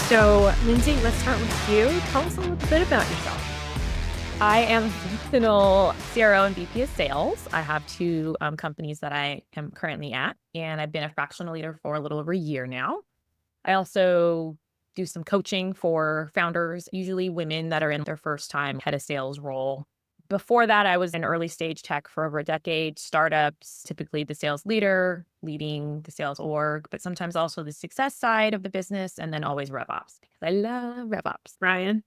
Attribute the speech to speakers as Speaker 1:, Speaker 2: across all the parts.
Speaker 1: So, Lindsay, let's start with you. Tell us a little bit about yourself. I am a functional CRO and VP of sales. I have two companies that I am currently at, and I've been a fractional leader for a little over a year now. I also do some coaching for founders, usually women that are in their first time head of sales role. Before that, I was in early stage tech for over a decade, startups, typically the sales leader, leading the sales org, but sometimes also the success side of the business, and then always RevOps, because I love RevOps. Ryan?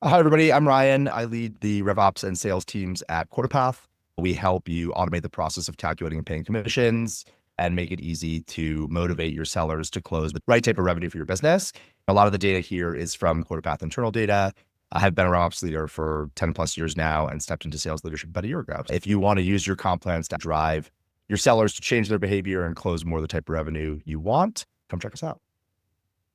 Speaker 2: Hi, everybody. I'm Ryan. I lead the RevOps and sales teams at QuotaPath. We help you automate the process of calculating and paying commissions and make it easy to motivate your sellers to close the right type of revenue for your business. A lot of the data here is from QuotaPath internal data. I have been a RevOps leader for 10 plus years now and stepped into sales leadership about a year ago. If you want to use your comp plans to drive your sellers to change their behavior and close more of the type of revenue you want, come check us out.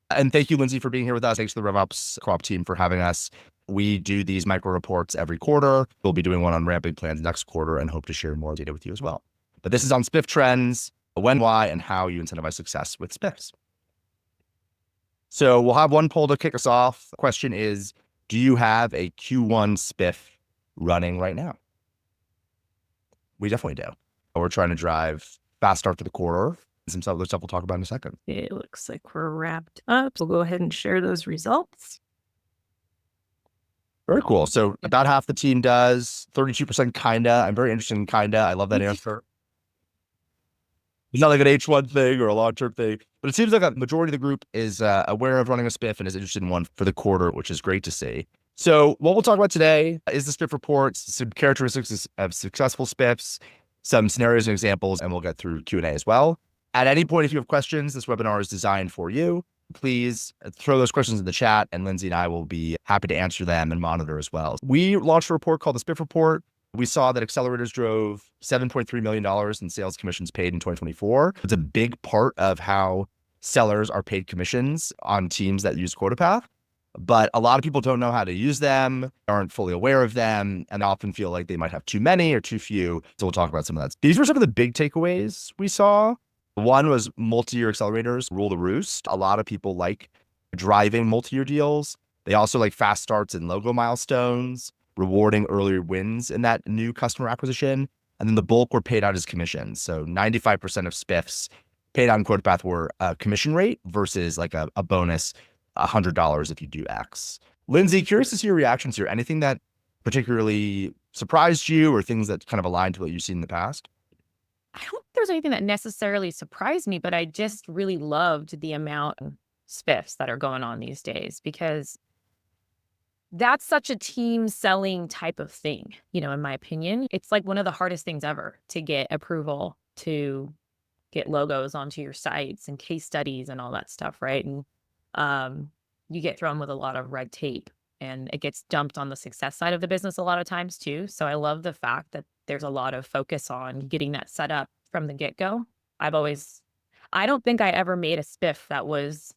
Speaker 2: And thank you, Lindsay, for being here with us. Thanks to the RevOps co-op team for having us. We do these micro reports every quarter. We'll be doing one on ramping plans next quarter and hope to share more data with you as well. But this is on SPIF trends, when, why, and how you incentivize success with SPIFs. So we'll have one poll to kick us off. The question is, do you have a Q1 SPIF running right now? We definitely do. We're trying to drive fast start to the quarter. Some stuff we'll talk about in a second.
Speaker 1: It looks like we're wrapped up. We'll go ahead and share those results.
Speaker 2: Very cool. So about half the team does, 32% kinda. I'm very interested in kinda. I love that answer. It's not like an H1 thing or a long-term thing, but it seems like a majority of the group is aware of running a SPIF and is interested in one for the quarter, which is great to see. So what we'll talk about today is the SPIF reports, some characteristics of successful SPIFs, some scenarios and examples, and we'll get through Q&A as well. At any point, if you have questions, this webinar is designed for you. Please throw those questions in the chat, and Lindsay and I will be happy to answer them and monitor as well. We launched a report called the SPIF report. We saw that accelerators drove $7.3 million in sales commissions paid in 2024. It's a big part of how sellers are paid commissions on teams that use QuotaPath. But a lot of people don't know how to use them, aren't fully aware of them, and often feel like they might have too many or too few. So we'll talk about some of that. These were some of the big takeaways we saw. One was multi-year accelerators rule the roost. A lot of people like driving multi-year deals. They also like fast starts and logo milestones, rewarding earlier wins in that new customer acquisition. And then the bulk were paid out as commissions. So 95% of SPIFs paid out in QuotaPath were a commission rate versus like a bonus, $100 if you do X. Lindsay, curious to see your reactions here. Anything that particularly surprised you or things that kind of aligned to what you've seen in the past?
Speaker 1: I don't think there's anything that necessarily surprised me, but I just really loved the amount of SPIFs that are going on these days, because that's such a team selling type of thing, in my opinion. It's like one of the hardest things ever to get approval to get logos onto your sites and case studies and all that stuff, right? And you get thrown with a lot of red tape, and it gets dumped on the success side of the business a lot of times too. So I love the fact that there's a lot of focus on getting that set up from the get-go. I don't think I ever made a SPIF that was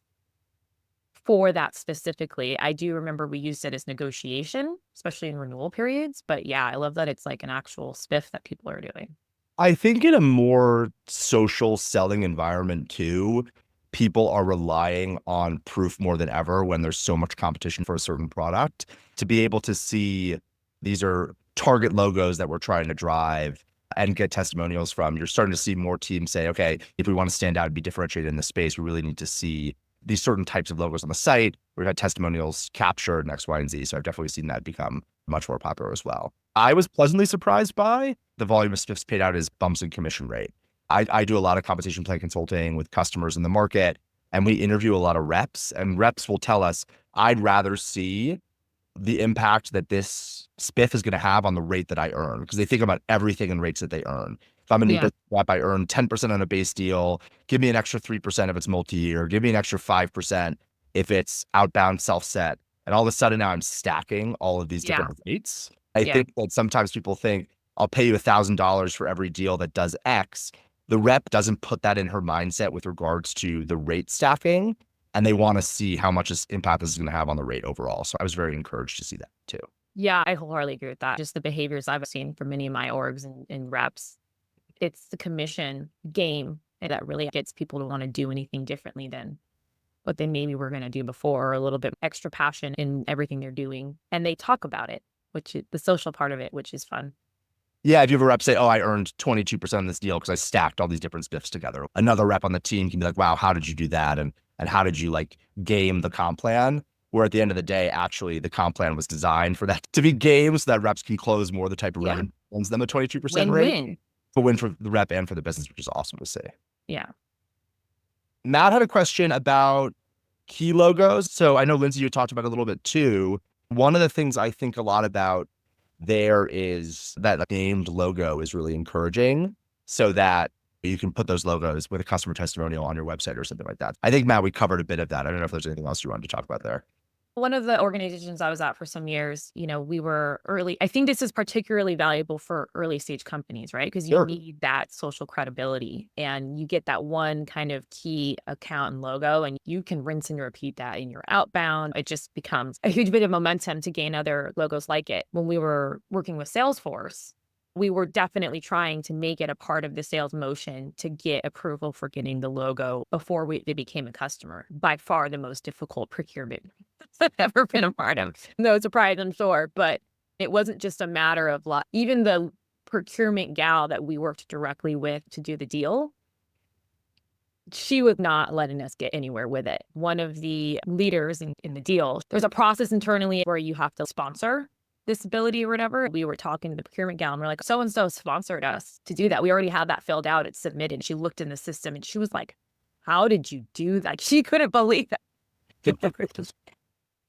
Speaker 1: for that specifically. I do remember we used it as negotiation, especially in renewal periods. But yeah, I love that it's like an actual SPIF that people are doing.
Speaker 2: I think in a more social selling environment too, people are relying on proof more than ever when there's so much competition for a certain product. To be able to see these are target logos that we're trying to drive and get testimonials from, you're starting to see more teams say, okay, if we want to stand out and be differentiated in the space, we really need to see these certain types of logos on the site. We've had testimonials captured in X, Y, and Z. So I've definitely seen that become much more popular as well. I was pleasantly surprised by the volume of SPIFs paid out as bumps in commission rate. I do a lot of compensation plan consulting with customers in the market, and we interview a lot of reps, and reps will tell us, I'd rather see the impact that this SPIF is going to have on the rate that I earn, because they think about everything in rates that they earn. If I'm a new business rep, I earn 10% on a base deal, give me an extra 3% if it's multi-year, give me an extra 5% if it's outbound self-set. And all of a sudden now I'm stacking all of these different rates. I think that sometimes people think, I'll pay you $1,000 for every deal that does X. The rep doesn't put that in her mindset with regards to the rate stacking, and they want to see how much impact this is going to have on the rate overall. So I was very encouraged to see that too.
Speaker 1: Yeah, I wholeheartedly agree with that. Just the behaviors I've seen from many of my orgs and reps, it's the commission game that really gets people to want to do anything differently than what they maybe were going to do before, or a little bit extra passion in everything they're doing. And they talk about it, which is the social part of it, which is fun.
Speaker 2: Yeah, if you have a rep say, oh, I earned 22% on this deal because I stacked all these different SPIFs together. Another rep on the team can be like, wow, how did you do that? And how did you like game the comp plan? Where at the end of the day, actually the comp plan was designed for that to be games so that reps can close more of the type of revenue ones them a 22% rate.
Speaker 1: Win-win.
Speaker 2: But win for the rep and for the business, which is awesome to see.
Speaker 1: Yeah.
Speaker 2: Matt had a question about key logos. So I know, Lindsay, you talked about it a little bit too. One of the things I think a lot about there is that named logo is really encouraging so that you can put those logos with a customer testimonial on your website or something like that. I think, Matt, we covered a bit of that. I don't know if there's anything else you wanted to talk about there.
Speaker 1: One of the organizations I was at for some years, we were early. I think this is particularly valuable for early stage companies, right? Because you need that social credibility, and you get that one kind of key account and logo, and you can rinse and repeat that in your outbound. It just becomes a huge bit of momentum to gain other logos like it. When we were working with Salesforce, we were definitely trying to make it a part of the sales motion to get approval for getting the logo before they became a customer. By far the most difficult procurement I've ever been a part of. No surprise, I'm sure, but it wasn't just a matter of even the procurement gal that we worked directly with to do the deal, she was not letting us get anywhere with it. One of the leaders in the deal, there's a process internally where you have to sponsor disability or whatever. We were talking to the procurement gal and we're like, so-and-so sponsored us to do that. We already had that filled out. It's submitted. She looked in the system and she was like, how did you do that? She couldn't believe that.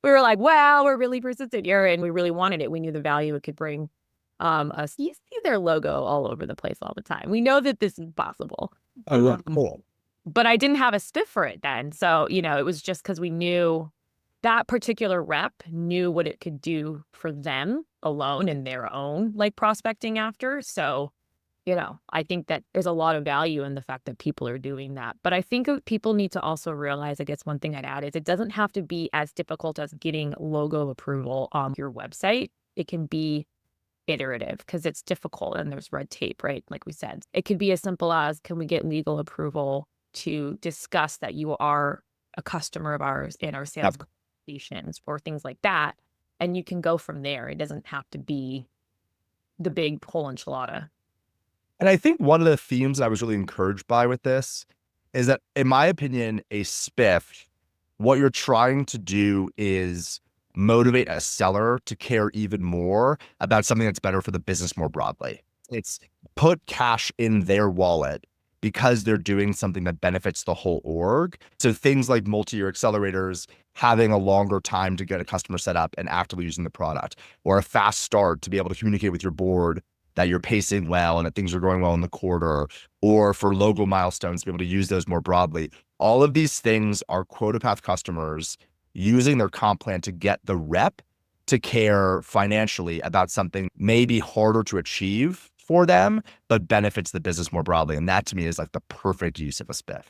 Speaker 1: We were like, wow, we're really persistent here. And we really wanted it. We knew the value it could bring us. You see their logo all over the place all the time. We know that this is possible.
Speaker 2: Oh, cool.
Speaker 1: But I didn't have a spiff for it then. So, it was just because we knew that particular rep knew what it could do for them alone in their own prospecting after. So, I think that there's a lot of value in the fact that people are doing that. But I think people need to also realize, I guess one thing I'd add is it doesn't have to be as difficult as getting logo approval on your website. It can be iterative because it's difficult and there's red tape, right? Like we said, it could be as simple as, can we get legal approval to discuss that you are a customer of ours in our sales conversations or things like that. And you can go from there. It doesn't have to be the big whole enchilada.
Speaker 2: And I think one of the themes I was really encouraged by with this is that, in my opinion, a SPIF, what you're trying to do is motivate a seller to care even more about something that's better for the business more broadly. It's put cash in their wallet because they're doing something that benefits the whole org. So things like multi-year accelerators, having a longer time to get a customer set up and actively using the product, or a fast start to be able to communicate with your board that you're pacing well and that things are going well in the quarter, or for logo milestones to be able to use those more broadly. All of these things are quota path customers using their comp plan to get the rep to care financially about something maybe harder to achieve for them, but benefits the business more broadly. And that to me is like the perfect use of a SPIF.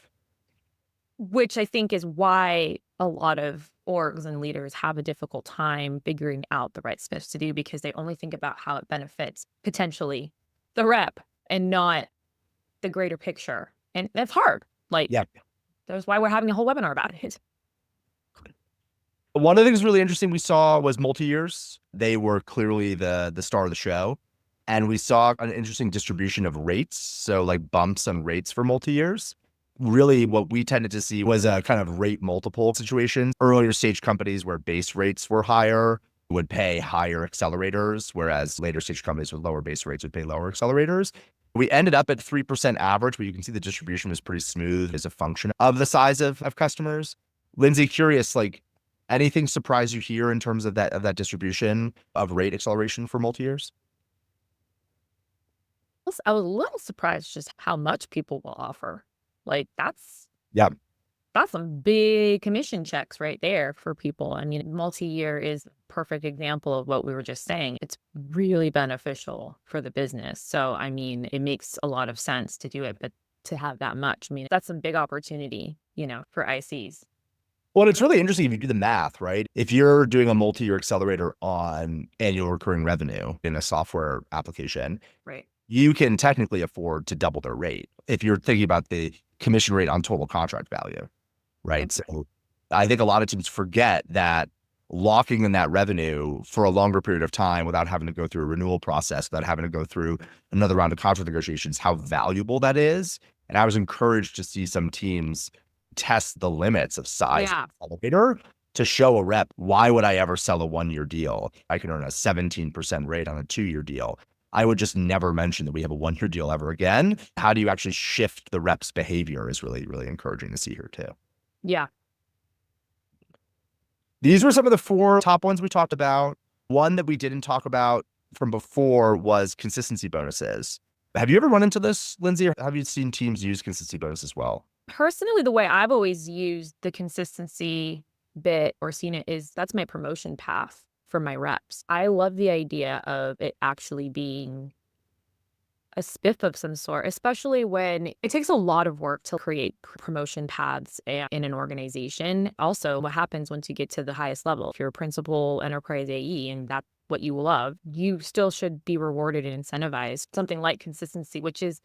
Speaker 1: Which I think is why a lot of orgs and leaders have a difficult time figuring out the right SPIFs to do, because they only think about how it benefits potentially the rep and not the greater picture. And that's hard. That's why we're having a whole webinar about it.
Speaker 2: One of the things really interesting we saw was multi-years. They were clearly the star of the show. And we saw an interesting distribution of rates. So bumps on rates for multi-years. Really what we tended to see was a kind of rate multiple situation. Earlier stage companies where base rates were higher would pay higher accelerators, whereas later stage companies with lower base rates would pay lower accelerators. We ended up at 3% average, but you can see the distribution was pretty smooth as a function of the size of customers. Lindsay, curious, anything surprise you here in terms of that distribution of rate acceleration for multi-years?
Speaker 1: I was a little surprised just how much people will offer. That's some big commission checks right there for people. I mean, multi-year is a perfect example of what we were just saying. It's really beneficial for the business. So, I mean, it makes a lot of sense to do it, but to have that much, I mean, that's some big opportunity, for ICs.
Speaker 2: Well, it's really interesting if you do the math, right? If you're doing a multi-year accelerator on annual recurring revenue in a software application,
Speaker 1: right,
Speaker 2: you can technically afford to double their rate if you're thinking about the commission rate on total contract value, right? So I think a lot of teams forget that locking in that revenue for a longer period of time without having to go through a renewal process, without having to go through another round of contract negotiations, how valuable that is. And I was encouraged to see some teams test the limits of size
Speaker 1: Yeah.
Speaker 2: elevator to show a rep, why would I ever sell a 1-year deal? I can earn a 17% rate on a 2-year deal. I would just never mention that we have a 1-year deal ever again. How do you actually shift the rep's behavior is really, really encouraging to see here too.
Speaker 1: Yeah.
Speaker 2: These were some of the 4 top ones we talked about. One that we didn't talk about from before was consistency bonuses. Have you ever run into this, Lindsay, or have you seen teams use consistency bonus as well?
Speaker 1: Personally, the way I've always used the consistency bit or seen it is that's my promotion path for my reps. I love the idea of it actually being a SPIF of some sort, especially when it takes a lot of work to create promotion paths in an organization. Also, what happens once you get to the highest level? If you're a principal enterprise AE and that's what you love, you still should be rewarded and incentivized. Something like consistency, which is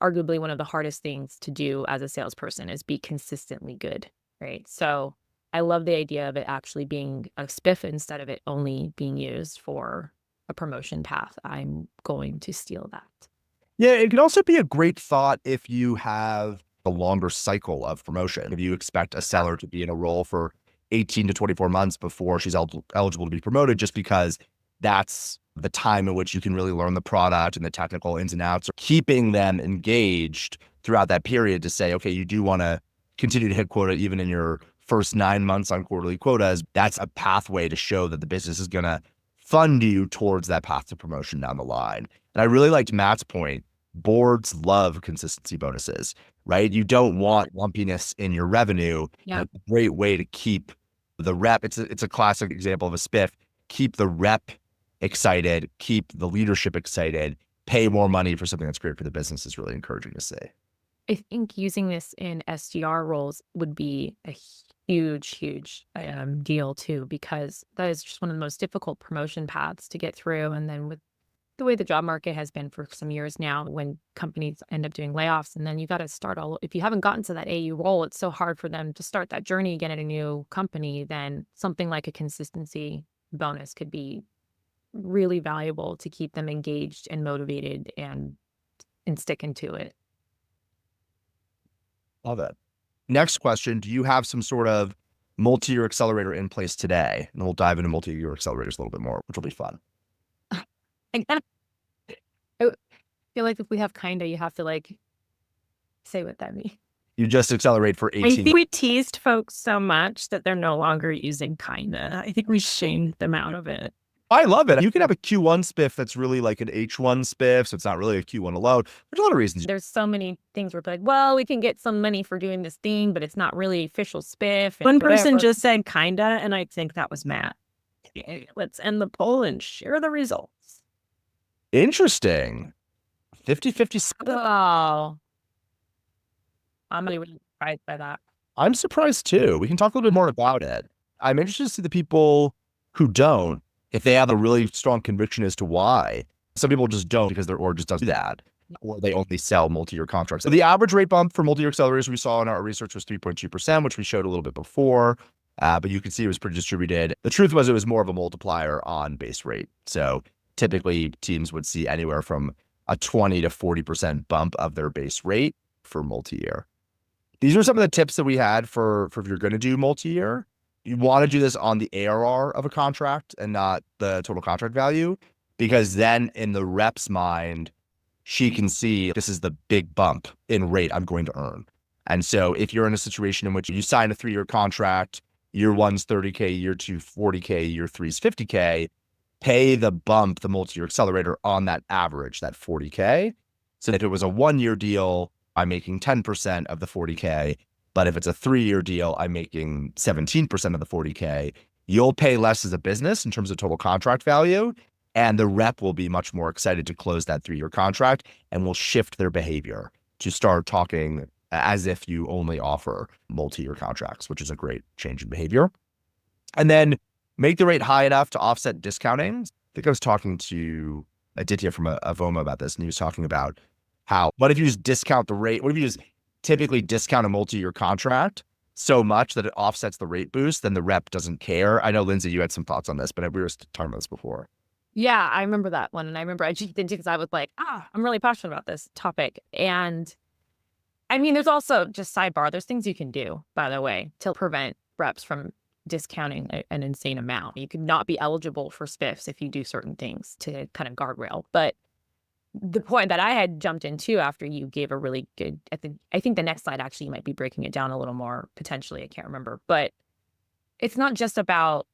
Speaker 1: arguably one of the hardest things to do as a salesperson, is be consistently good, right? So I love the idea of it actually being a SPIF instead of it only being used for a promotion path. I'm going to steal that.
Speaker 2: Yeah, it could also be a great thought if you have a longer cycle of promotion. If you expect a seller to be in a role for 18 to 24 months before she's eligible to be promoted, just because that's the time in which you can really learn the product and the technical ins and outs, or keeping them engaged throughout that period to say, okay, you do want to continue to hit quota even in your first 9 months on quarterly quotas. That's a pathway to show that the business is going to fund you towards that path to promotion down the line. And I really liked Matt's point. Boards love consistency bonuses, right? You don't want lumpiness in your revenue.
Speaker 1: Yeah.
Speaker 2: And a great way to keep the rep, it's a classic example of a SPIF, keep the rep excited, keep the leadership excited, pay more money for something that's great for the business is really encouraging to see.
Speaker 1: I think using this in SDR roles would be a huge deal too, because that is just one of the most difficult promotion paths to get through. And then with the way the job market has been for some years now, when companies end up doing layoffs, and then you got to start all, if you haven't gotten to that AU role, it's so hard for them to start that journey again at a new company. Then something like a consistency bonus could be really valuable to keep them engaged and motivated and sticking to it.
Speaker 2: Love it. Next question. Do you have some sort of multi-year accelerator in place today? And we'll dive into multi-year accelerators a little bit more, which will be fun.
Speaker 1: I feel like if we have kinda, you have to like say what that means.
Speaker 2: You just accelerate for
Speaker 3: I
Speaker 2: 18.
Speaker 3: think we teased folks so much that they're no longer using kinda. I think we shamed them out of it.
Speaker 2: I love it. You can have a Q1 SPIF that's really like an H1 SPIF, so it's not really a Q1 alone. There's a lot of reasons.
Speaker 1: There's so many things where like, well, we can get some money for doing this thing, but it's not really official SPIF.
Speaker 3: One person
Speaker 1: whatever.
Speaker 3: just said kinda, and I think that was Matt. Okay, let's end the poll and share the results.
Speaker 2: Interesting. 50-50 split.
Speaker 1: Oh, I'm really surprised by that.
Speaker 2: I'm surprised too. We can talk a little bit more about it. I'm interested to see the people who don't, if they have a really strong conviction as to why. Some people just don't because their org just doesn't do that, or they only sell multi-year contracts. So the average rate bump for multi-year accelerators we saw in our research was 3.2%, which we showed a little bit before, but you can see it was pretty distributed. The truth was it was more of a multiplier on base rate. So typically teams would see anywhere from a 20 to 40% bump of their base rate for multi-year. These are some of the tips that we had for if you're going to do multi-year. You want to do this on the ARR of a contract and not the total contract value, because then in the rep's mind, she can see this is the big bump in rate I'm going to earn. And so if you're in a situation in which you sign a 3-year contract, year 1's 30K, year 2 40K, year 3's 50K, pay the bump, the multi-year accelerator on that average, that 40K. So if it was a 1-year deal, I'm making 10% of the 40K. But if it's a 3-year deal, I'm making 17% of the 40K. You'll pay less as a business in terms of total contract value. And the rep will be much more excited to close that 3-year contract and will shift their behavior to start talking as if you only offer multi-year contracts, which is a great change in behavior. And then make the rate high enough to offset discounting. I think I was talking to Aditya from Avoma about this, and he was talking about how, what if you just discount the rate? What if you just typically discount a multi-year contract so much that it offsets the rate boost, then the rep doesn't care. I know, Lindsay, you had some thoughts on this, but we were talking about this before.
Speaker 1: Yeah, I remember that one. And I remember I jumped into because I was like, I'm really passionate about this topic. And I mean, there's also just sidebar, there's things you can do, by the way, to prevent reps from discounting an insane amount. You could not be eligible for SPIFs if you do certain things to kind of guardrail. But the point that I had jumped into after you gave a really good, I think the next slide actually might be breaking it down a little more potentially. I can't remember, but it's not just about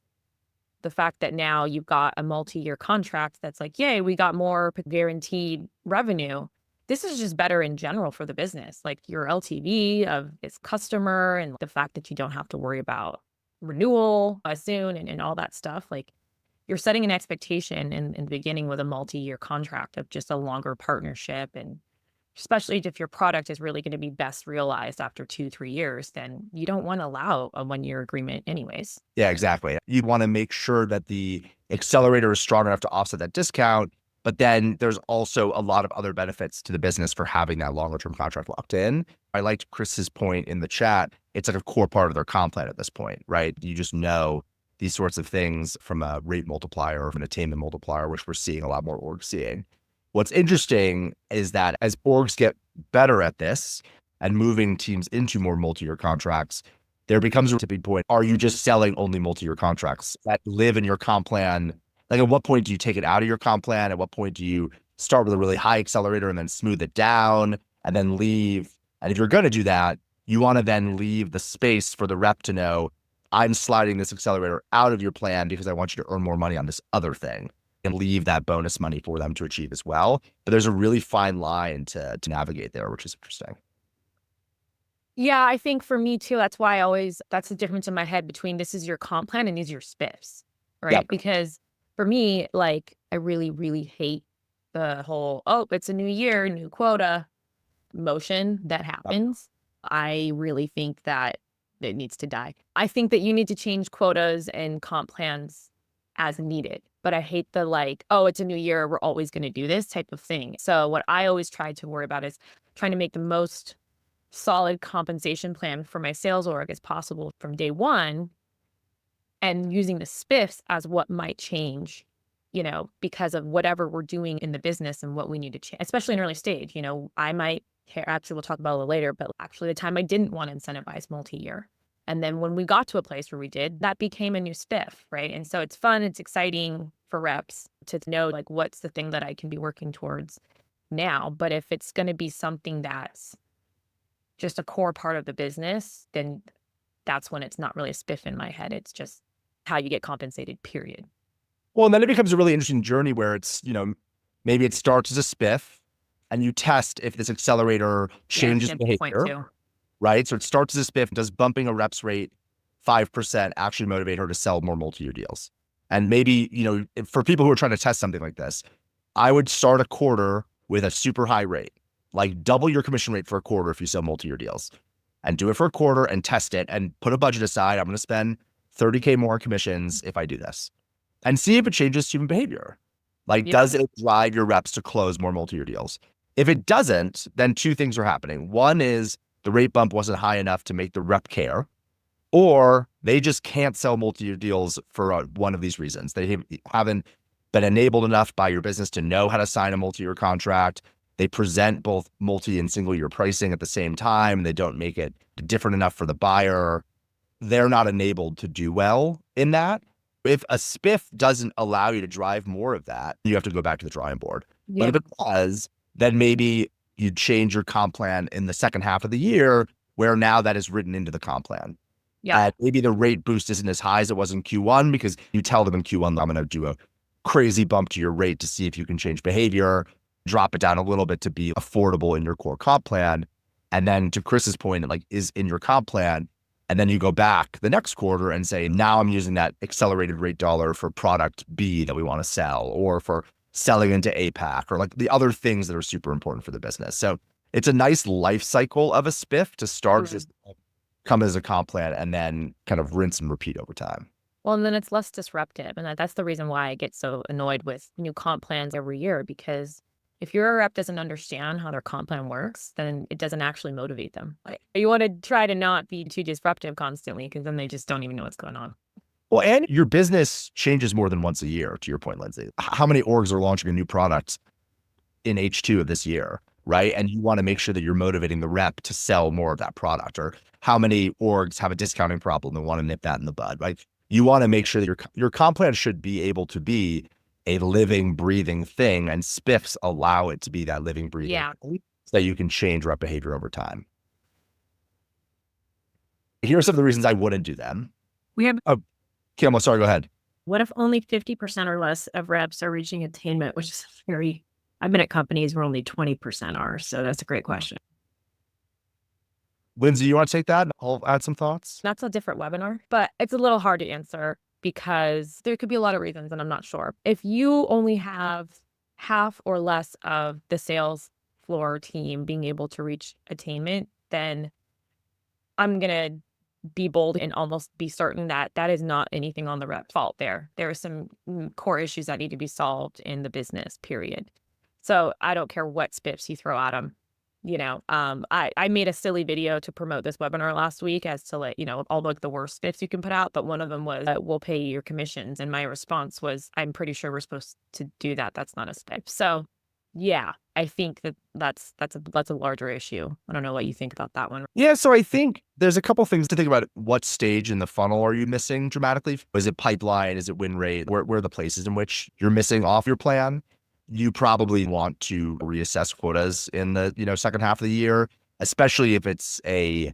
Speaker 1: the fact that now you've got a multi-year contract that's like, yay, we got more guaranteed revenue. This is just better in general for the business, like your LTV of its customer and the fact that you don't have to worry about renewal soon and all that stuff. Like you're setting an expectation in the beginning with a multi-year contract of just a longer partnership. And especially if your product is really going to be best realized after 2-3 years, then you don't want to allow a 1-year agreement anyways.
Speaker 2: Yeah, exactly. You want to make sure that the accelerator is strong enough to offset that discount, but then there's also a lot of other benefits to the business for having that longer term contract locked in. I liked Chris's point in the chat. It's like a core part of their comp plan at this point, right? You just know these sorts of things from a rate multiplier or from an attainment multiplier, which we're seeing a lot more orgs seeing. What's interesting is that as orgs get better at this and moving teams into more multi-year contracts, there becomes a tipping point. Are you just selling only multi-year contracts that live in your comp plan? Like at what point do you take it out of your comp plan? At what point do you start with a really high accelerator and then smooth it down and then leave? And if you're going to do that, you want to then leave the space for the rep to know, I'm sliding this accelerator out of your plan because I want you to earn more money on this other thing, and leave that bonus money for them to achieve as well. But there's a really fine line to navigate there, which is interesting.
Speaker 1: Yeah, I think for me too, that's why that's the difference in my head between this is your comp plan and these are your SPIFs, right?
Speaker 2: Yep.
Speaker 1: Because for me, like, I really, really hate the whole, oh, it's a new year, new quota motion that happens. I really think that it needs to die. I think that you need to change quotas and comp plans as needed. But I hate the like, oh, it's a new year, we're always going to do this type of thing. So what I always try to worry about is trying to make the most solid compensation plan for my sales org as possible from day one, and using the SPIFs as what might change, because of whatever we're doing in the business and what we need to change, especially in early stage. I might care, actually, we'll talk about it a little later, but actually the time I didn't want to incentivize multi-year. And then when we got to a place where we did, that became a new SPIF, right? And so it's fun, it's exciting for reps to know like what's the thing that I can be working towards now. But if it's going to be something that's just a core part of the business, then that's when it's not really a SPIF in my head. It's just how you get compensated, period.
Speaker 2: Well, and then it becomes a really interesting journey where it's, maybe it starts as a SPIF and you test if this accelerator changes behavior, right? So it starts as a SPIF. Does bumping a reps rate 5% actually motivate her to sell more multi-year deals? And maybe, for people who are trying to test something like this, I would start a quarter with a super high rate, like double your commission rate for a quarter if you sell multi-year deals, and do it for a quarter and test it and put a budget aside. I'm going to spend $30K more commissions if I do this, and see if it changes human behavior. Like, does it drive your reps to close more multi-year deals? If it doesn't, then two things are happening. One is the rate bump wasn't high enough to make the rep care, or they just can't sell multi-year deals for one of these reasons. They haven't been enabled enough by your business to know how to sign a multi-year contract. They present both multi and single year pricing at the same time. They don't make it different enough for the buyer. They're not enabled to do well in that. If a SPIF doesn't allow you to drive more of that, you have to go back to the drawing board. But if it does, then maybe you change your comp plan in the second half of the year, where now that is written into the comp plan. Yeah. Maybe the rate boost isn't as high as it was in Q1, because you tell them in Q1, I'm going to do a crazy bump to your rate to see if you can change behavior, drop it down a little bit to be affordable in your core comp plan. And then to Chris's point, it like is in your comp plan. And then you go back the next quarter and say, now I'm using that accelerated rate dollar for product B that we want to sell, or for selling into APAC, or like the other things that are super important for the business. So it's a nice life cycle of a SPIF to start, just come as a comp plan, and then kind of rinse and repeat over time.
Speaker 1: Well, and then it's less disruptive. And that's the reason why I get so annoyed with new comp plans every year, because If your rep doesn't understand how their comp plan works, then it doesn't actually motivate them. You want to try to not be too disruptive constantly, because then they just don't even know what's going on.
Speaker 2: Well, and your business changes more than once a year, to your point, Lindsay. How many orgs are launching a new product in H2 of this year, right? And you want to make sure that you're motivating the rep to sell more of that product. Or how many orgs have a discounting problem and want to nip that in the bud, right? You want to make sure that your comp plan should be able to be a living, breathing thing, and SPIFs allow it to be that living, breathing thing, so that you can change rep behavior over time. Here are some of the reasons I wouldn't do them.
Speaker 3: We have
Speaker 2: Kim, sorry, go ahead.
Speaker 3: What if only 50% or less of reps are reaching attainment, which is I've been at companies where only 20% are. So that's a great question.
Speaker 2: Lindsay, you want to take that? I'll add some thoughts.
Speaker 1: That's a different webinar, but it's a little hard to answer because there could be a lot of reasons and I'm not sure. If you only have half or less of the sales floor team being able to reach attainment, then I'm going to be bold and almost be certain that that is not anything on the rep's fault there. There are some core issues that need to be solved in the business, period. So I don't care what SPIFs you throw at them. I made a silly video to promote this webinar last week as to all like the worst SPIFs you can put out. But one of them was, we'll pay you your commissions. And my response was, I'm pretty sure we're supposed to do that. That's not a SPIF. So yeah, I think that's a larger issue. I don't know what you think about that one.
Speaker 2: Yeah, so I think there's a couple things to think about. What stage in the funnel are you missing dramatically? Is it pipeline? Is it win rate? Where are the places in which you're missing off your plan? You probably want to reassess quotas in the second half of the year, especially if it's a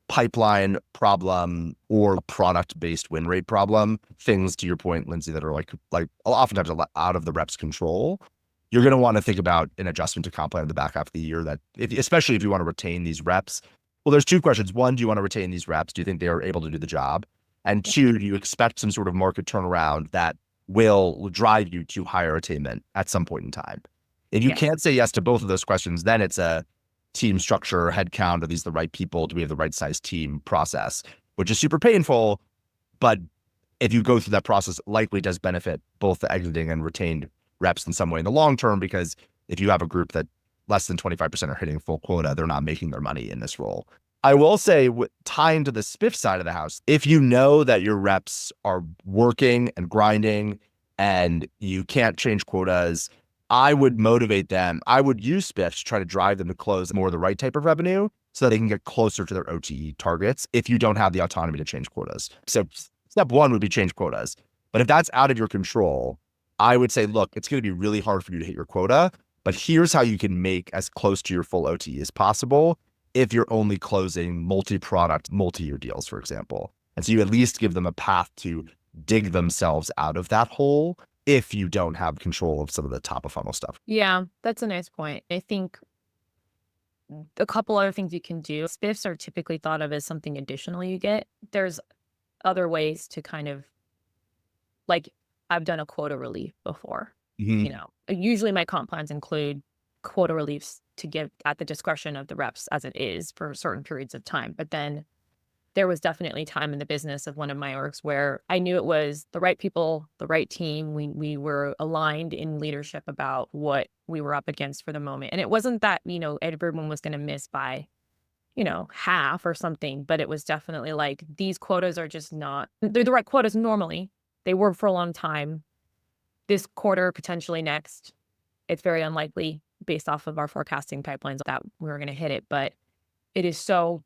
Speaker 2: pipeline problem or product-based win rate problem. Things, to your point, Lindsay, that are like oftentimes out of the rep's control. You're going to want to think about an adjustment to comp plan in the back half of the year, that especially if you want to retain these reps. Well, there's two questions. One, do you want to retain these reps? Do you think they are able to do the job? And two, do you expect some sort of market turnaround that will drive you to higher attainment at some point in time? If you can't say yes to both of those questions, then it's a team structure, headcount, are these the right people? Do we have the right size team process, which is super painful. But if you go through that process, it likely does benefit both the exiting and retained reps in some way in the long term, because if you have a group that less than 25% are hitting full quota, they're not making their money in this role. I will say, tying to the SPIF side of the house, if you know that your reps are working and grinding and you can't change quotas, I would motivate them. I would use SPIFs to try to drive them to close more of the right type of revenue so that they can get closer to their OTE targets if you don't have the autonomy to change quotas. So step one would be change quotas. But if that's out of your control, I would say, look, it's going to be really hard for you to hit your quota, but here's how you can make as close to your full OTE as possible if you're only closing multi-product, multi-year deals, for example. And so you at least give them a path to dig themselves out of that hole if you don't have control of some of the top of funnel stuff.
Speaker 1: Yeah, that's a nice point. I think a couple other things you can do. SPIFs are typically thought of as something additional you get. There's other ways to kind of, like, I've done a quota relief before. Usually my comp plans include quota reliefs to give at the discretion of the reps as it is for certain periods of time. But then there was definitely time in the business of one of my orgs where I knew it was the right people, the right team. We were aligned in leadership about what we were up against for the moment. And it wasn't that, everyone was going to miss by, half or something, but it was definitely like, these quotas are just not, they're the right quotas normally. They were for a long time. This quarter, potentially next, it's very unlikely based off of our forecasting pipelines that we're going to hit it. But it is so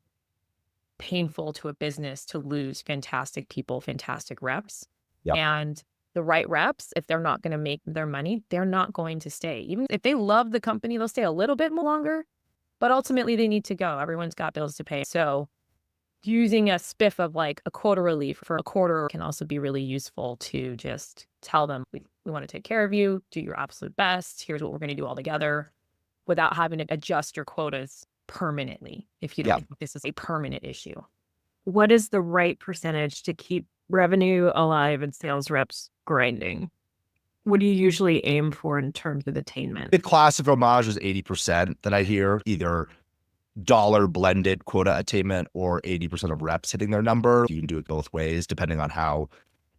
Speaker 1: painful to a business to lose fantastic people, fantastic reps.
Speaker 2: Yep.
Speaker 1: And the right reps, if they're not going to make their money, they're not going to stay. Even if they love the company, they'll stay a little bit more longer, but ultimately they need to go. Everyone's got bills to pay. So using a SPIF of like a quota relief for a quarter can also be really useful to just tell them, we want to take care of you, do your absolute best. Here's what we're going to do all together, without having to adjust your quotas permanently if you don't think this is a permanent issue.
Speaker 3: What is the right percentage to keep revenue alive and sales reps grinding? What do you usually aim for in terms of attainment?
Speaker 2: The classic homage is 80% that I hear, either dollar blended quota attainment or 80% of reps hitting their number. You can do it both ways depending on how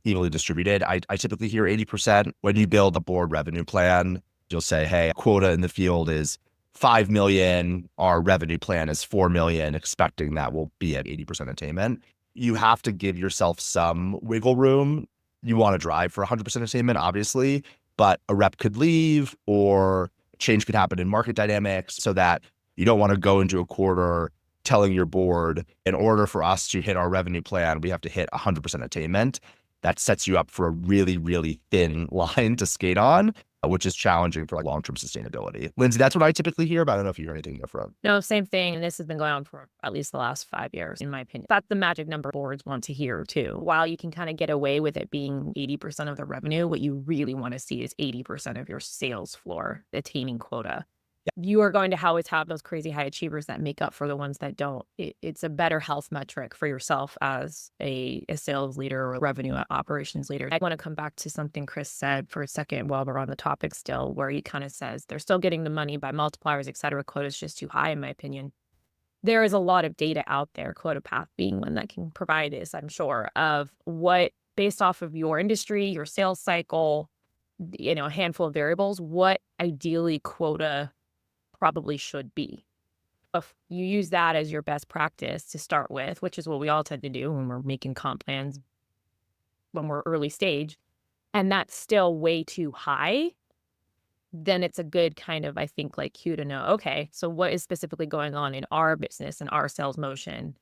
Speaker 2: evenly distributed. I typically hear 80%. When you build a board revenue plan, You'll say, hey, quota in the field is 5 million. Our revenue plan is 4 million, expecting that will be at 80% attainment. You have to give yourself some wiggle room. You want to drive for 100% attainment, obviously, but a rep could leave or change could happen in market dynamics, so that you don't want to go into a quarter telling your board, in order for us to hit our revenue plan, we have to hit 100% attainment. That sets you up for a really, really thin line to skate on, which is challenging for like long-term sustainability. Lindsay, that's what I typically hear, but I don't know if you hear anything different.
Speaker 1: No, same thing. And this has been going on for at least the last 5 years, in my opinion. That's the magic number boards want to hear too. While you can kind of get away with it being 80% of the revenue, what you really want to see is 80% of your sales floor attaining quota. You are going to always have those crazy high achievers that make up for the ones that don't. It's a better health metric for yourself as a sales leader or revenue operations leader. I want to come back to something Chris said for a second while we're on the topic still, where he kind of says they're still getting the money by multipliers, et cetera. Quota is just too high, in my opinion. There is a lot of data out there, Quota Path being one that can provide this, I'm sure, of what, based off of your industry, your sales cycle, a handful of variables, what ideally quota probably should be. If you use that as your best practice to start with, which is what we all tend to do when we're making comp plans when we're early stage, and that's still way too high, then it's a good kind of, I think, like cue to know, okay, so what is specifically going on in our business and our sales motion?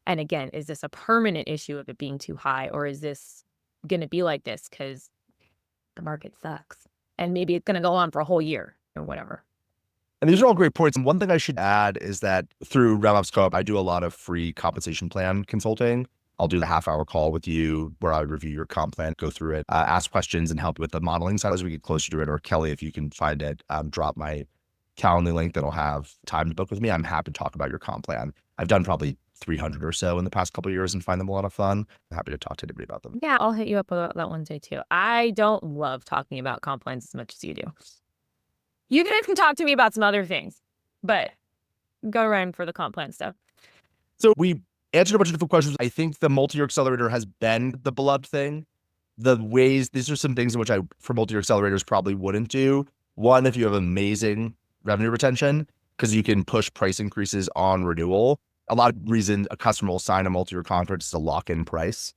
Speaker 1: And again, is this a permanent issue of it being too high, or is this going to be like this because the market sucks and maybe it's going to go on for a whole year or whatever?
Speaker 2: And these are all great points. And one thing I should add is that through RevOps Co-op, I do a lot of free compensation plan consulting. I'll do the half-hour call with you where I review your comp plan, go through it, ask questions, and help with the modeling side as we get closer to it. Or Kelly, if you can find it, drop my Calendly link that'll have time to book with me. I'm happy to talk about your comp plan. I've done probably 300 or so in the past couple of years and find them a lot of fun. I'm happy to talk to anybody about them.
Speaker 1: Yeah, I'll hit you up about that one day too. I don't love talking about comp plans as much as you do. You can talk to me about some other things, but go around for the comp plan stuff.
Speaker 2: So we answered a bunch of different questions. I think the multi-year accelerator has been the beloved thing. These are some things in which I, for multi-year accelerators, probably wouldn't do. One, if you have amazing revenue retention, because you can push price increases on renewal. A lot of reasons a customer will sign a multi-year contract is to lock in price.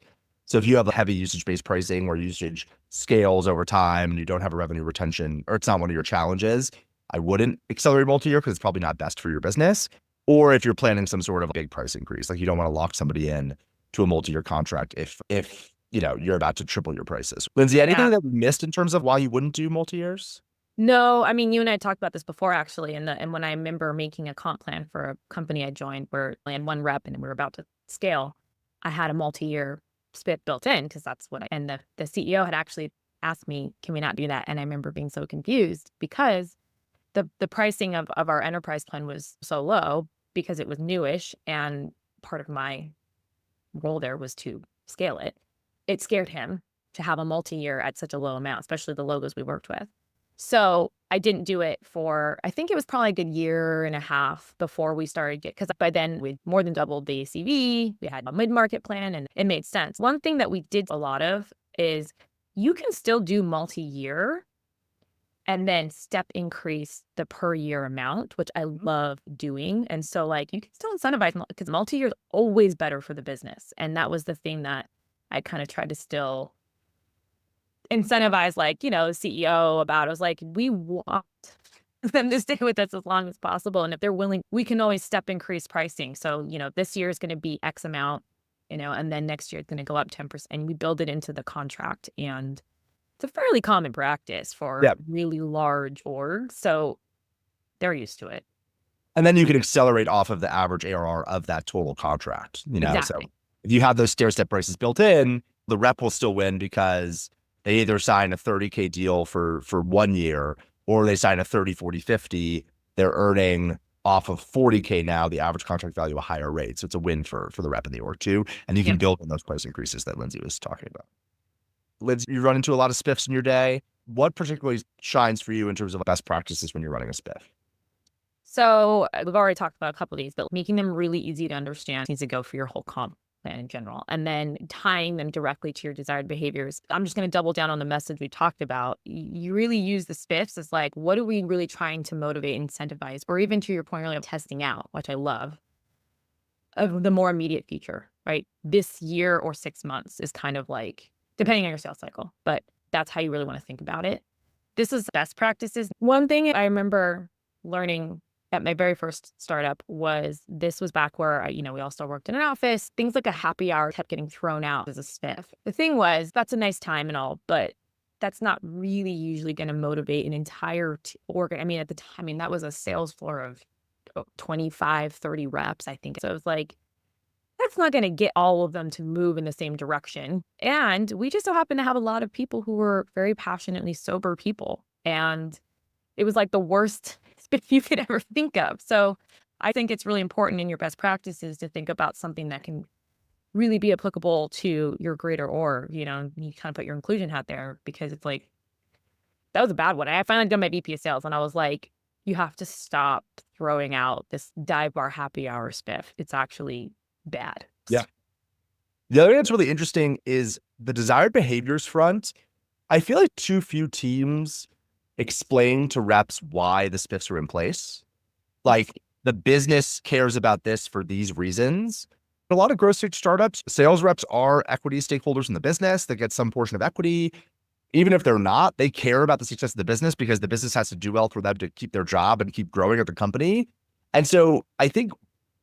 Speaker 2: So if you have a heavy usage-based pricing where usage scales over time and you don't have a revenue retention, or it's not one of your challenges, I wouldn't accelerate multi-year because it's probably not best for your business. Or if you're planning some sort of big price increase, like you don't want to lock somebody in to a multi-year contract if you're about to triple your prices. Lindsay, anything that we missed in terms of why you wouldn't do multi-years?
Speaker 1: No, I mean, you and I talked about this before, actually. And when I remember making a comp plan for a company I joined where I had one rep and we were about to scale, I had a multi-year SPIF built in because that's what and the CEO had actually asked me, can we not do that? And I remember being so confused because the pricing of our enterprise plan was so low because it was newish. And part of my role there was to scale it. It scared him to have a multi-year at such a low amount, especially the logos we worked with. So I didn't do it for, I think it was probably a good year and a half before we started, because by then we more than doubled the ACV, we had a mid-market plan, and it made sense. One thing that we did a lot of is you can still do multi-year and then step increase the per year amount, which I love doing. And so like you can still incentivize because multi-year is always better for the business. And that was the thing that I kind of tried to still incentivize, like, the CEO about. I was like, we want them to stay with us as long as possible. And if they're willing, we can always step increase pricing. So, this year is going to be X amount, and then next year it's going to go up 10%. And we build it into the contract. And it's a fairly common practice for really large orgs. So they're used to it.
Speaker 2: And then you can accelerate off of the average ARR of that total contract,
Speaker 1: Exactly.
Speaker 2: So if you have those stair-step prices built in, the rep will still win because they either sign a $30K deal for 1 year, or they sign a 30, 40, 50. They're earning off of 40K now, the average contract value, a higher rate. So it's a win for the rep in the org too. And you can build on those price increases that Lindsay was talking about. Lindsay, you run into a lot of SPIFs in your day. What particularly shines for you in terms of best practices when you're running a SPIF?
Speaker 1: So we've already talked about a couple of these, but making them really easy to understand needs to go for your whole comp plan in general, and then tying them directly to your desired behaviors. I'm just going to double down on the message we talked about. You really use the SPIFs as like, what are we really trying to motivate, incentivize, or even to your point earlier, testing out, which I love, of the more immediate future, right? This year or 6 months is kind of like, depending on your sales cycle, but that's how you really want to think about it. This is best practices. One thing I remember learning at my very first startup was this was back where, we all still worked in an office. Things like a happy hour kept getting thrown out as a SPIF. The thing was, that's a nice time and all, but that's not really usually going to motivate an entire org. At the time, that was a sales floor of 25, 30 reps, I think. So it was like, that's not going to get all of them to move in the same direction. And we just so happen to have a lot of people who were very passionately sober people. And it was like the worst SPIF you could ever think of. So I think it's really important in your best practices to think about something that can really be applicable to your greater org. You kind of put your inclusion hat there, because it's like, that was a bad one. I finally done my VP of sales and I was like, you have to stop throwing out this dive bar happy hour SPIF. It's actually bad.
Speaker 2: Yeah. The other thing that's really interesting is the desired behaviors front. I feel like too few teams explain to reps why the SPIFs are in place. Like, the business cares about this for these reasons. A lot of growth stage startups, sales reps are equity stakeholders in the business that get some portion of equity. Even if they're not, they care about the success of the business because the business has to do well for them to keep their job and keep growing at the company. And so I think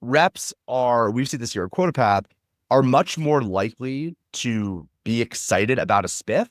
Speaker 2: reps we've seen this here at QuotaPath, are much more likely to be excited about a SPIF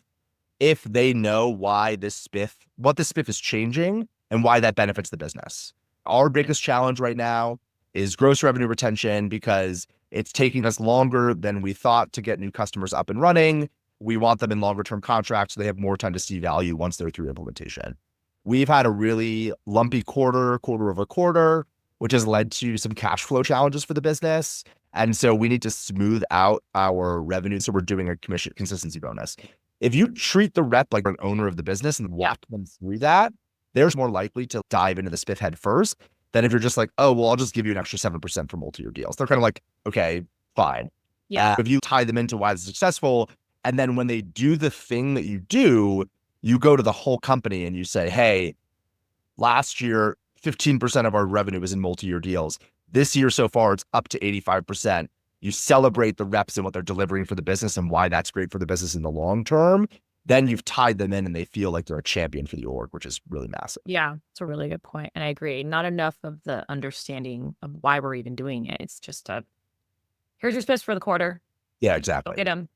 Speaker 2: if they know what the SPIF is changing and why that benefits the business. Our biggest challenge right now is gross revenue retention, because it's taking us longer than we thought to get new customers up and running. We want them in longer term contracts so they have more time to see value once they're through implementation. We've had a really lumpy quarter over quarter, which has led to some cash flow challenges for the business. And so we need to smooth out our revenue. So we're doing a commission consistency bonus. If you treat the rep like an owner of the business and walk them through that, they're more likely to dive into the SPIF head first than if you're just like, oh, well, I'll just give you an extra 7% for multi-year deals. They're kind of like, okay, fine.
Speaker 1: Yeah.
Speaker 2: If you tie them into why it's successful, and then when they do the thing that you do, you go to the whole company and you say, hey, last year, 15% of our revenue was in multi-year deals. This year so far, it's up to 85%. You celebrate the reps and what they're delivering for the business and why that's great for the business in the long term. Then you've tied them in and they feel like they're a champion for the org, which is really massive.
Speaker 1: Yeah, it's a really good point. And I agree. Not enough of the understanding of why we're even doing it. It's just here's your SPIFs for the quarter.
Speaker 2: Yeah,
Speaker 1: Go
Speaker 2: exactly.
Speaker 1: get them.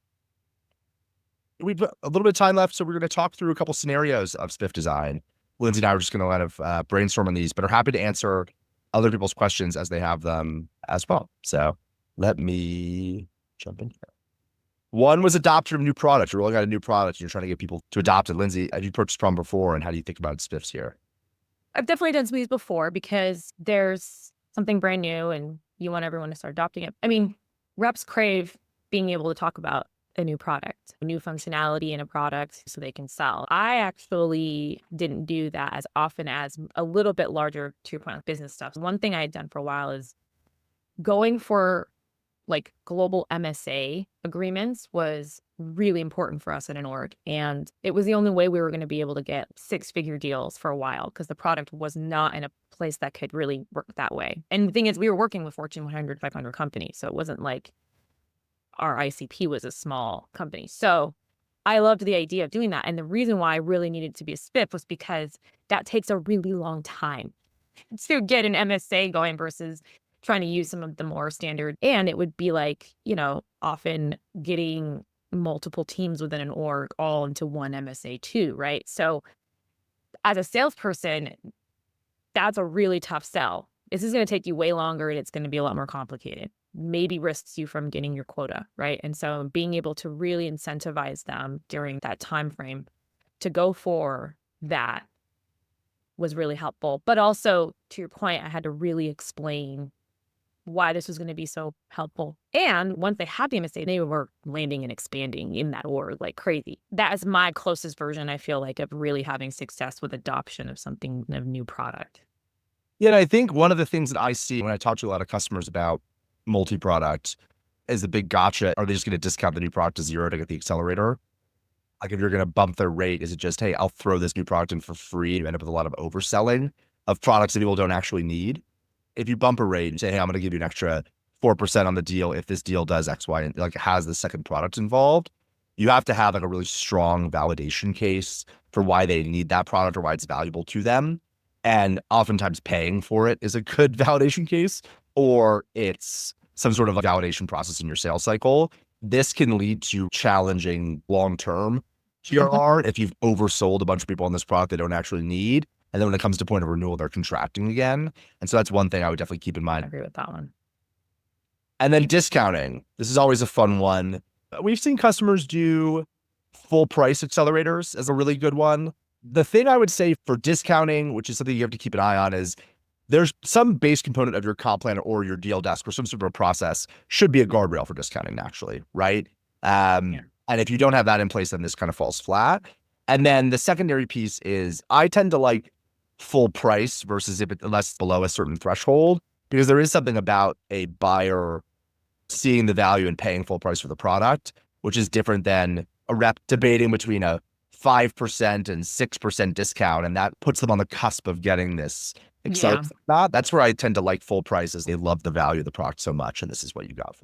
Speaker 2: We've got a little bit of time left, so we're going to talk through a couple scenarios of SPIF design. Lindsay and I are just going to kind of brainstorm on these, but are happy to answer other people's questions as they have them as well. So let me jump in here. One was adoption of new products. You're rolling out a new product and you're trying to get people to adopt it. Lindsay, have you purchased Prom before, and how do you think about SPIFs here?
Speaker 1: I've definitely done some of these before because there's something brand new and you want everyone to start adopting it. Reps crave being able to talk about a new product, a new functionality in a product so they can sell. I actually didn't do that as often as a little bit larger, to your point, business stuff. One thing I had done for a while is going for like global MSA agreements was really important for us at an org. And it was the only way we were going to be able to get 6-figure deals for a while, because the product was not in a place that could really work that way. And the thing is, we were working with Fortune 100, 500 companies. So it wasn't like our ICP was a small company. So I loved the idea of doing that. And the reason why I really needed to be a SPIF was because that takes a really long time to get an MSA going versus trying to use some of the more standard. And it would be like, often getting multiple teams within an org all into one MSA too, right? So as a salesperson, that's a really tough sell. This is going to take you way longer and it's going to be a lot more complicated. Maybe risks you from getting your quota, right? And so being able to really incentivize them during that time frame to go for that was really helpful. But also, to your point, I had to really explain why this was going to be so helpful. And once they had the MSA, they were landing and expanding in that org like crazy. That is my closest version, I feel like, of really having success with adoption of something, of new product.
Speaker 2: Yeah, and I think one of the things that I see when I talk to a lot of customers about multi-product, is the big gotcha. Are they just going to discount the new product to zero to get the accelerator? Like if you're going to bump their rate, is it just, hey, I'll throw this new product in for free? You end up with a lot of overselling of products that people don't actually need. If you bump a rate and say, hey, I'm going to give you an extra 4% on the deal if this deal does X, Y, and like has the second product involved, you have to have like a really strong validation case for why they need that product or why it's valuable to them. And oftentimes paying for it is a good validation case, or it's some sort of a validation process in your sales cycle. This can lead to challenging long-term GRR if you've oversold a bunch of people on this product they don't actually need. And then when it comes to point of renewal, they're contracting again. And so that's one thing I would definitely keep in
Speaker 1: I
Speaker 2: mind.
Speaker 1: agree with that one.
Speaker 2: And then discounting. This is always a fun one. We've seen customers do full price accelerators as a really good one. The thing I would say for discounting, which is something you have to keep an eye on, is there's some base component of your comp plan or your deal desk or some sort of a process should be a guardrail for discounting naturally, right? And if you don't have that in place, then this kind of falls flat. And then the secondary piece is I tend to like full price versus if unless below a certain threshold, because there is something about a buyer seeing the value and paying full price for the product, which is different than a rep debating between a 5% and 6% discount. And that puts them on the cusp of getting this accelerator. That's where I tend to like full prices. They love the value of the product so much. And this is what you got.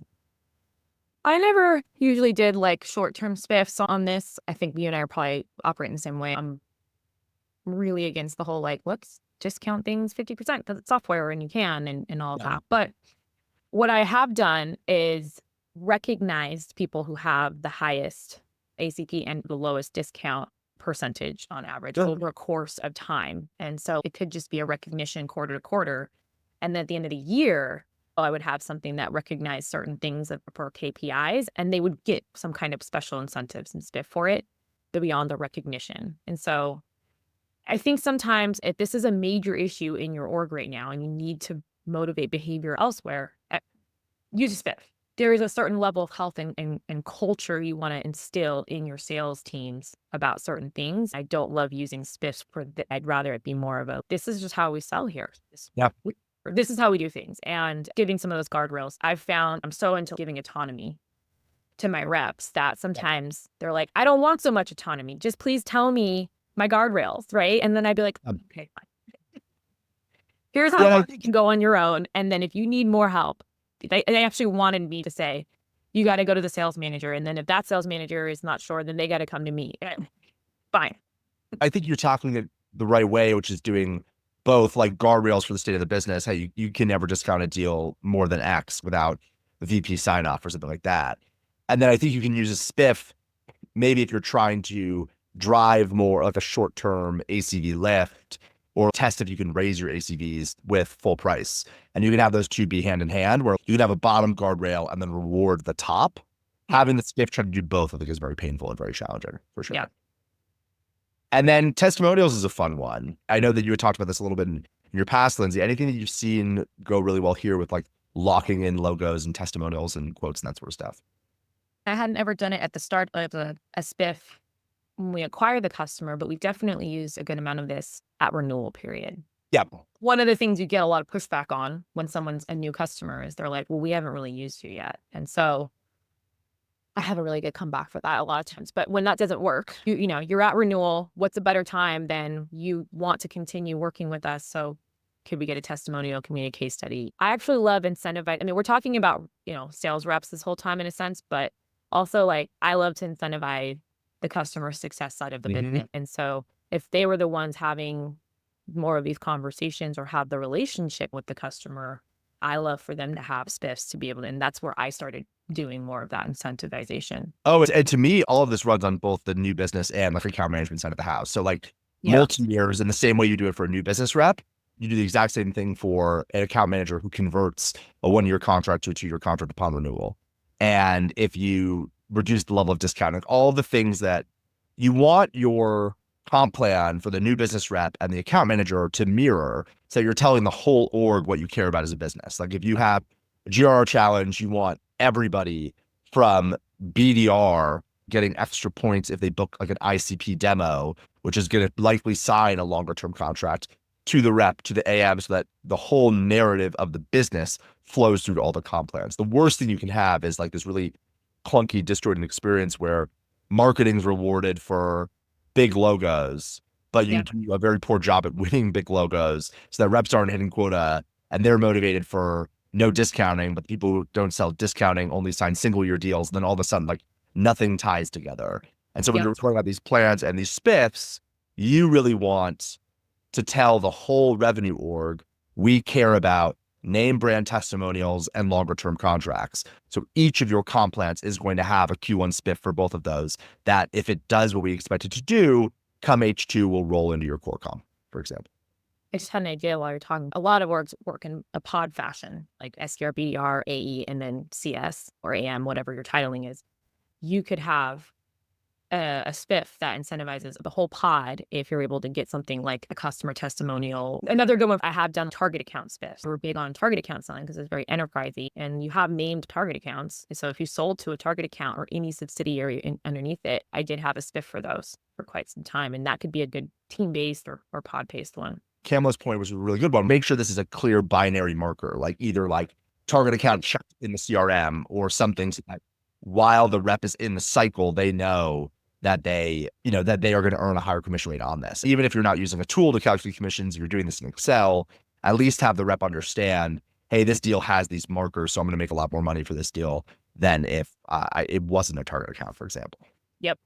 Speaker 1: I never usually did like short-term SPIFs on this. I think you and I are probably operating the same way. I'm really against the whole like, let's discount things 50% because it's software and you can and all of that. But what I have done is recognized people who have the highest ACP and the lowest discount percentage on average over a course of time. And so it could just be a recognition quarter to quarter. And then at the end of the year, I would have something that recognized certain things for KPIs, and they would get some kind of special incentives and SPIF for it beyond the recognition. And so I think sometimes if this is a major issue in your org right now and you need to motivate behavior elsewhere, use a SPIF. There is a certain level of health and culture you want to instill in your sales teams about certain things. I don't love using SPIFs I'd rather it be more of a, this is just how we sell here. This is how we do things. And giving some of those guardrails. I've found I'm so into giving autonomy to my reps that sometimes they're like, I don't want so much autonomy. Just please tell me my guardrails, right? And then I'd be like, okay, fine. Here's how you can go on your own. And then if you need more help, they actually wanted me to say, you got to go to the sales manager. And then if that sales manager is not sure, then they got to come to me. Fine.
Speaker 2: I think you're talking it the right way, which is doing both like guardrails for the state of the business. Hey, you can never discount a deal more than X without the VP sign off or something like that. And then I think you can use a SPIF, maybe if you're trying to drive more like a short-term ACV lift or test if you can raise your ACVs with full price. And you can have those two be hand in hand where you can have a bottom guardrail and then reward the top. Having the SPIF try to do both, I think is very painful and very challenging for sure.
Speaker 1: Yeah.
Speaker 2: And then testimonials is a fun one. I know that you had talked about this a little bit in your past, Lindsay. Anything that you've seen go really well here with like locking in logos and testimonials and quotes and that sort of stuff?
Speaker 1: I hadn't ever done it at the start of a SPIF when we acquire the customer, but we've definitely used a good amount of this at renewal period.
Speaker 2: Yeah.
Speaker 1: One of the things you get a lot of pushback on when someone's a new customer is they're like, well, we haven't really used you yet. And so I have a really good comeback for that a lot of times. But when that doesn't work, you know, you're at renewal. What's a better time than you want to continue working with us? So could we get a testimonial? Can we get a case study? I actually love incentivizing. I mean, we're talking about, you know, sales reps this whole time in a sense, but also like I love to incentivize the customer success side of the business. And so if they were the ones having more of these conversations or have the relationship with the customer, I love for them to have SPIFs to be able to, and that's where I started doing more of that incentivization.
Speaker 2: Oh, and to me, all of this runs on both the new business and like account management side of the house. So like multi-years in the same way you do it for a new business rep, you do the exact same thing for an account manager who converts a 1-year contract to a 2-year contract upon renewal. And if you reduce the level of discounting, all the things that you want your comp plan for the new business rep and the account manager to mirror, so you're telling the whole org what you care about as a business. Like if you have a GRR challenge, you want everybody from BDR getting extra points if they book like an ICP demo, which is going to likely sign a longer term contract. to the rep, to the AM, so that the whole narrative of the business flows through to all the comp plans. The worst thing you can have is like this really clunky, disjointed experience where marketing's rewarded for big logos, but you do a very poor job at winning big logos, so that reps aren't hitting quota and they're motivated for no discounting, but the people who don't sell discounting only sign single year deals. And then all of a sudden, like nothing ties together. And so when you're talking about these plans and these SPIFs, you really want to tell the whole revenue org, we care about name brand testimonials and longer term contracts. So each of your comp plans is going to have a Q1 SPIF for both of those, that if it does what we expect it to do, come H2 will roll into your core comp, for example.
Speaker 1: I just had an idea while you're talking. A lot of orgs work in a pod fashion, like SDR, BDR, AE, and then CS or AM, whatever your titling is. You could have a SPIF that incentivizes the whole pod if you're able to get something like a customer testimonial. Another good one, I have done target account SPIFs. We're big on target account selling because it's very enterprisey, and you have named target accounts. So if you sold to a target account or any subsidiary underneath it, I did have a SPIF for those for quite some time, and that could be a good team-based or pod-based one.
Speaker 2: Camlo's point was a really good one. Make sure this is a clear binary marker, like either like target account checked in the CRM or something so that while the rep is in the cycle, they know that they are going to earn a higher commission rate on this. Even if you're not using a tool to calculate commissions, you're doing this in Excel, at least have the rep understand, hey, this deal has these markers, so I'm going to make a lot more money for this deal than if it wasn't a target account, for example.
Speaker 1: Yep.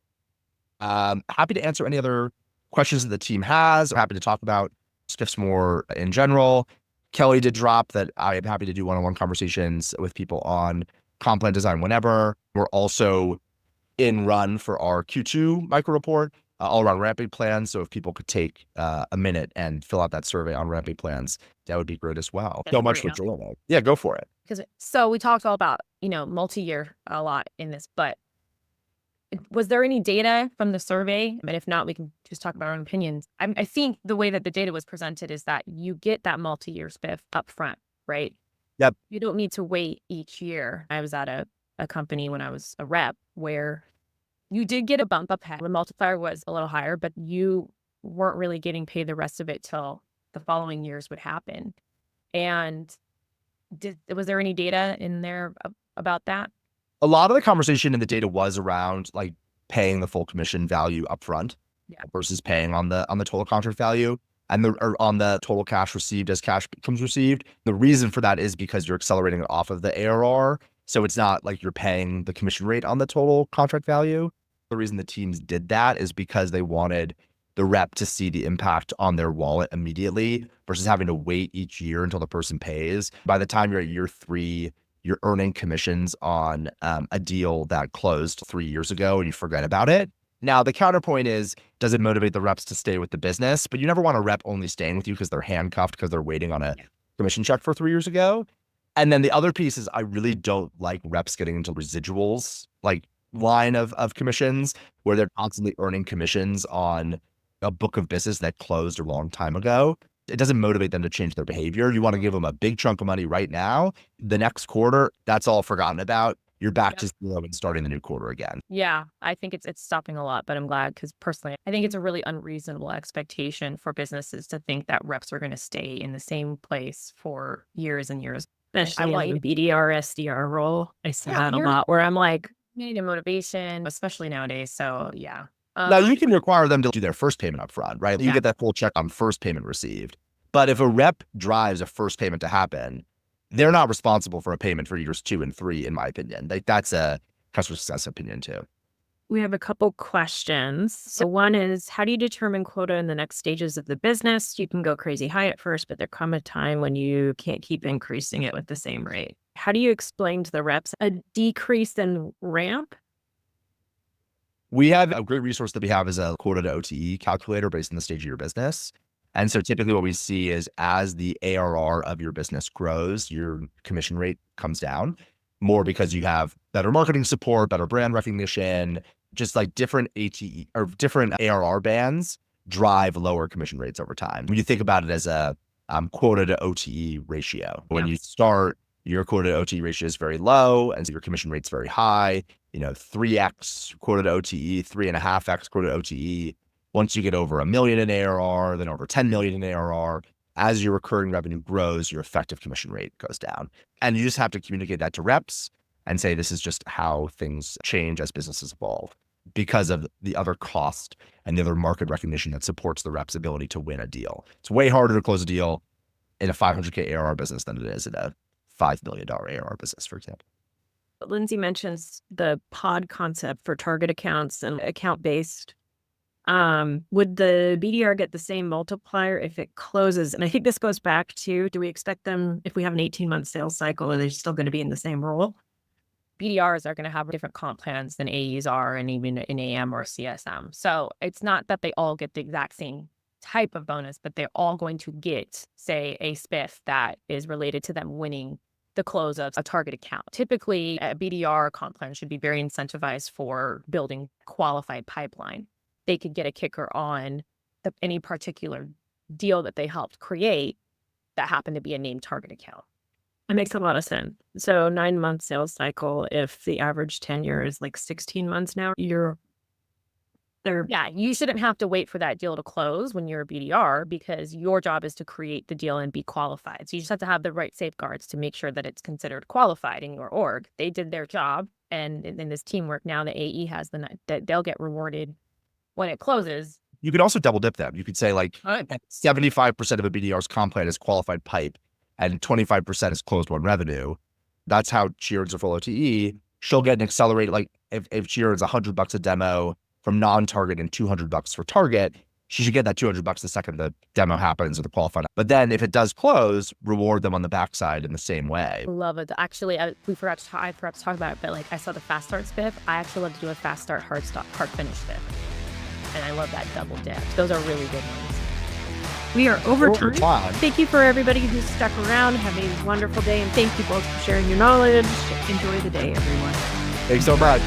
Speaker 2: Happy to answer any other questions that the team has. I'm happy to talk about SPIFs more in general. Kelly did drop that I am happy to do one-on-one conversations with people on comp plan design whenever. We're also in run for our Q2 micro report, all around ramping plans. So if people could take a minute and fill out that survey on ramping plans, that would be great as well. So much for joining. Yeah, go for it.
Speaker 1: So we talked all about, multi-year a lot in this, but was there any data from the survey? And if not, we can just talk about our own opinions. I think the way that the data was presented is that you get that multi-year SPIF up front, right?
Speaker 2: Yep.
Speaker 1: You don't need to wait each year. I was at a company when I was a rep where you did get a bump up ahead. The multiplier was a little higher, but you weren't really getting paid the rest of it till the following years would happen. And was there any data in there about that?
Speaker 2: A lot of the conversation in the data was around like paying the full commission value upfront versus paying on the total contract value and on the total cash received as cash becomes received. The reason for that is because you're accelerating it off of the ARR. So it's not like you're paying the commission rate on the total contract value. The reason the teams did that is because they wanted the rep to see the impact on their wallet immediately versus having to wait each year until the person pays. By the time you're at year 3, you're earning commissions on a deal that closed 3 years ago and you forget about it. Now, the counterpoint is, does it motivate the reps to stay with the business? But you never want a rep only staying with you because they're handcuffed because they're waiting on a commission check for 3 years ago. And then the other piece is I really don't like reps getting into residuals, like line of commissions where they're constantly earning commissions on a book of business that closed a long time ago. It doesn't motivate them to change their behavior. You want to give them a big chunk of money right now. The next quarter, that's all forgotten about. You're back to zero and starting the new quarter again.
Speaker 1: Yeah, I think it's stopping a lot, but I'm glad because personally, I think it's a really unreasonable expectation for businesses to think that reps are going to stay in the same place for years and years.
Speaker 3: Especially in the BDR, SDR role. I see that a lot where I'm like,
Speaker 1: need a motivation, especially nowadays. So yeah.
Speaker 2: Now you can require them to do their first payment up front, right? You get that full check on first payment received. But if a rep drives a first payment to happen, they're not responsible for a payment for years 2 and 3, in my opinion. Like that's a customer success opinion too.
Speaker 3: We have a couple questions. So one is, how do you determine quota in the next stages of the business? You can go crazy high at first, but there come a time when you can't keep increasing it with the same rate. How do you explain to the reps a decrease in ramp?
Speaker 2: We have a great resource that we have is a quota to OTE calculator based on the stage of your business. And so typically what we see is as the ARR of your business grows, your commission rate comes down more because you have better marketing support, better brand recognition, just like different ATE or different ARR bands drive lower commission rates over time. When you think about it as a quota to OTE ratio, when you start, your quota to OTE ratio is very low, and so your commission rate's very high. 3x quota to OTE, 3.5x quota to OTE. Once you get over $1 million in ARR, then over 10 million in ARR, as your recurring revenue grows, your effective commission rate goes down. And you just have to communicate that to reps and say, this is just how things change as businesses evolve because of the other cost and the other market recognition that supports the rep's ability to win a deal. It's way harder to close a deal in a 500K ARR business than it is in a $5 million ARR business, for example.
Speaker 3: Lindsay mentions the pod concept for target accounts and account-based. Would the BDR get the same multiplier if it closes? And I think this goes back to, do we expect them, if we have an 18-month sales cycle, are they still going to be in the same role?
Speaker 1: BDRs are going to have different comp plans than AEs are, and even in AM or CSM. So it's not that they all get the exact same type of bonus, but they're all going to get, say, a SPIF that is related to them winning the close of a target account. Typically, a BDR comp plan should be very incentivized for building qualified pipeline. They could get a kicker on any particular deal that they helped create that happened to be a named target account.
Speaker 3: It makes a lot of sense. So 9-month sales cycle, if the average tenure is like 16 months now, you
Speaker 1: shouldn't have to wait for that deal to close when you're a BDR, because your job is to create the deal and be qualified. So you just have to have the right safeguards to make sure that it's considered qualified in your org. They did their job, and in this teamwork, now the AE has that they'll get rewarded when it closes.
Speaker 2: You could also double dip them. You could say 75% of a BDR's comp plan is qualified pipe and 25% is closed won revenue. That's how she earns her full OTE. She'll get an accelerated, like if she earns $100 a demo from non-target and $200 for target, she should get that $200 the second the demo happens or the qualified. But then if it does close, reward them on the backside in the same way.
Speaker 1: Love it. Actually, I forgot to talk about it, but I saw the fast start SPIF. I actually love to do a fast start, hard finish SPIF. And I love that double dip. Those are really good ones.
Speaker 3: We are over
Speaker 2: time.
Speaker 3: Thank you for everybody who stuck around. Have a wonderful day. And thank you both for sharing your knowledge. Enjoy the day, everyone.
Speaker 2: Thanks so much.